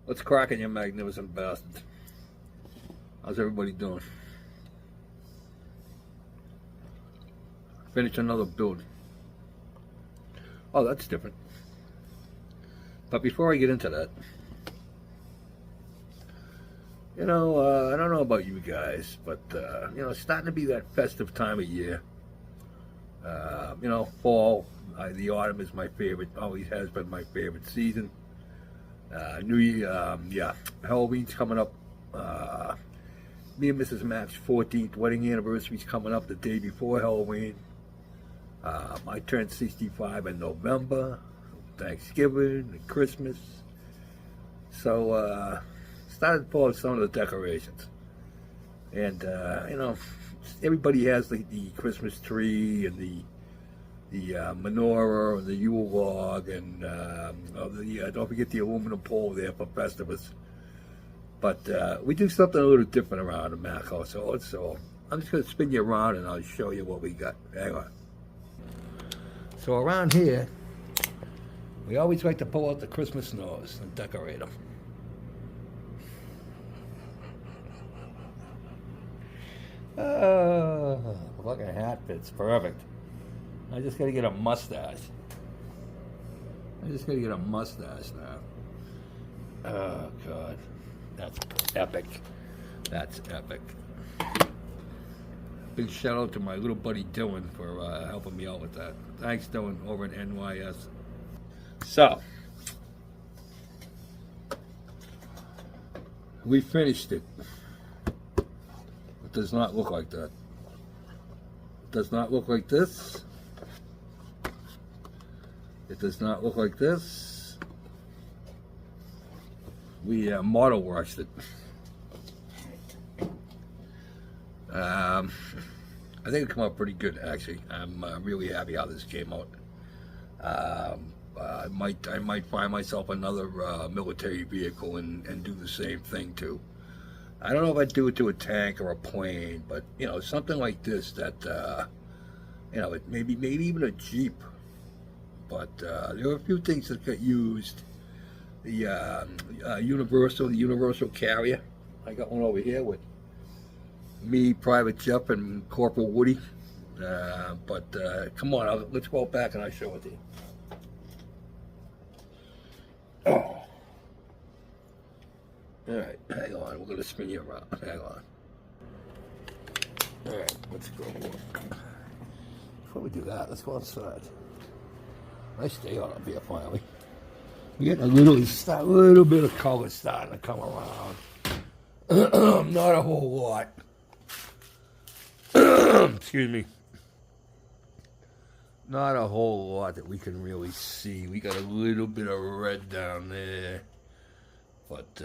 What's cracking, you magnificent bastards? How's everybody doing? Finished another build. Oh, that's different. But before I get into that, I don't know about you guys, but, it's starting to be that festive time of year. Fall, the autumn is my favorite, always has been my favorite season. New Year, Halloween's coming up. Me and Mrs. Matt's 14th wedding anniversary's coming up the day before Halloween. I turned 65 in November, Thanksgiving, and Christmas. So, started to pull out some of the decorations. And, everybody has the Christmas tree and the menorah and the Yule log and don't forget the aluminum pole there for Festivus. But we do something a little different around the Mac household, so I'm just going to spin you around and I'll show you what we got. Hang on. So around here, we always like to pull out the Christmas snows and decorate them. Oh, look at hat fits, perfect. I just gotta get a mustache. Now. Oh God, that's epic. That's epic. Big shout out to my little buddy Dylan for helping me out with that. Thanks, Dylan, over at NYS. So, we finished it. It does not look like that. It does not look like this. It does not look like this. We model washed it. I think it came out pretty good, actually. I'm really happy how this came out. I might find myself another military vehicle and do the same thing too. I don't know if I'd do it to a tank or a plane, but something like this that maybe even a Jeep. But there are a few things that got used. The universal carrier. I got one over here with me, Private Jeff, and Corporal Woody. But come on, let's go back and I'll show it to you. Oh. All right, hang on. We're going to spin you around. Hang on. All right, let's go. Before we do that, let's go outside. Nice day out up here, finally. We're getting a little bit of color starting to come around. Not a whole lot. Excuse me. Not a whole lot that we can really see. We got a little bit of red down there. But,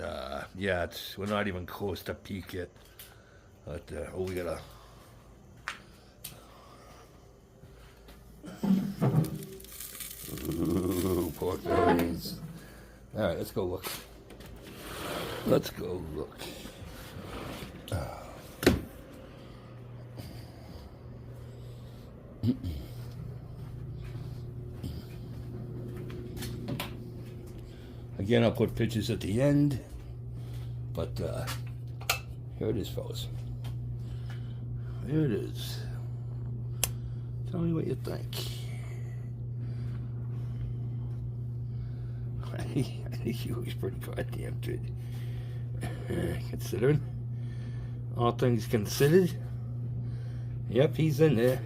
we're not even close to peak yet. But, we got Ooh, poor things. All right, let's go look. Let's go look. Again, I'll put pictures at the end, but here it is, fellas. There it is. Tell me what you think. I think he looks pretty goddamn good. Considering all things considered, yep, he's in there.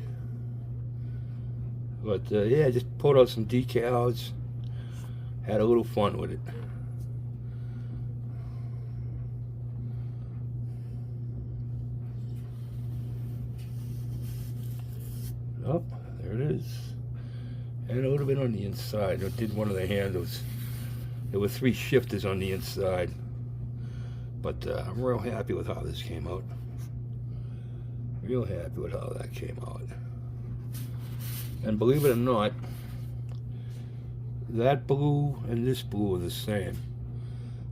But I just pulled out some decals. Had a little fun with it. Oh, there it is. And a little bit on the inside. I did one of the handles. There were 3 shifters on the inside. But I'm real happy with how this came out. Real happy with how that came out. And believe it or not, that blue and this blue are the same.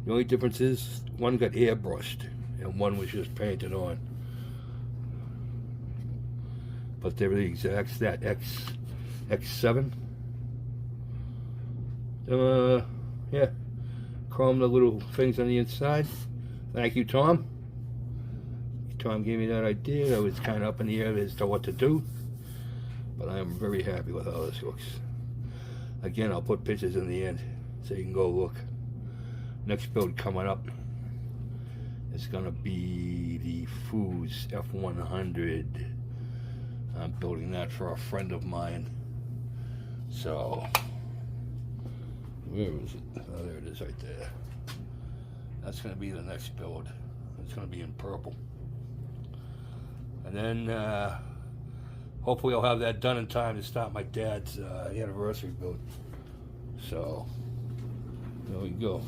The only difference is one got airbrushed and one was just painted on. But they're the exact, that X7. chrome the little things on the inside. Thank you, Tom. Tom gave me that idea. I was kind of up in the air as to what to do, but I am very happy with how this looks. Again, I'll put pictures in the end so you can go look. Next build coming up is gonna be the Foos F-100. I'm building that for a friend of mine. So, where is it? Oh, there it is right there. That's gonna be the next build. It's gonna be in purple. And then, hopefully I'll have that done in time to start my dad's anniversary build. So, there we go.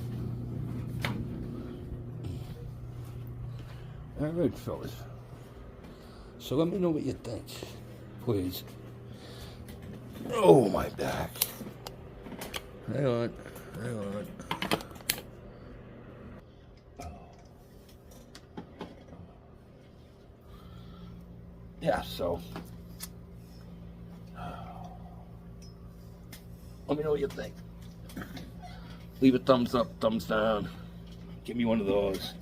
All right, fellas. So let me know what you think, please. Oh, my back. Hang on, hang on. Yeah, so let me know what you think. Leave a thumbs up, thumbs down. Give me one of those.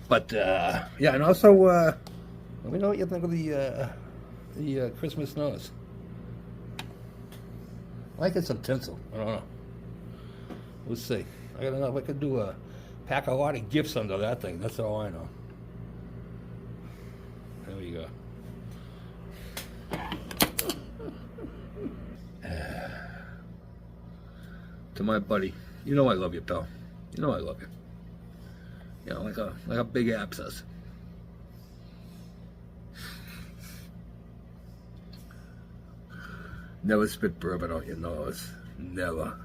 But yeah, and also let me know what you think of the Christmas snows. I might get some tinsel. I don't know. We'll see. I gotta know if I could do pack a lot of gifts under that thing. That's all I know. There we go. To my buddy, you know I love you, pal. You know I love you. You know, like a big abscess. Never spit bourbon out your nose. Never.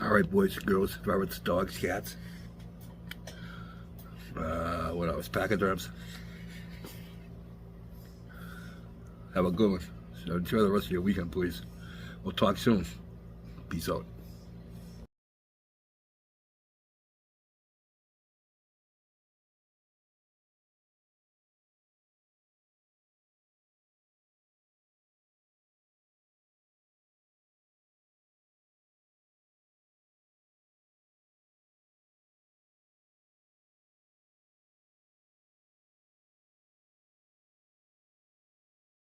All right, boys and girls, rabbits, dogs, cats. What else? Pachyderms. Have a good one. So enjoy the rest of your weekend, please. We'll talk soon. Peace out.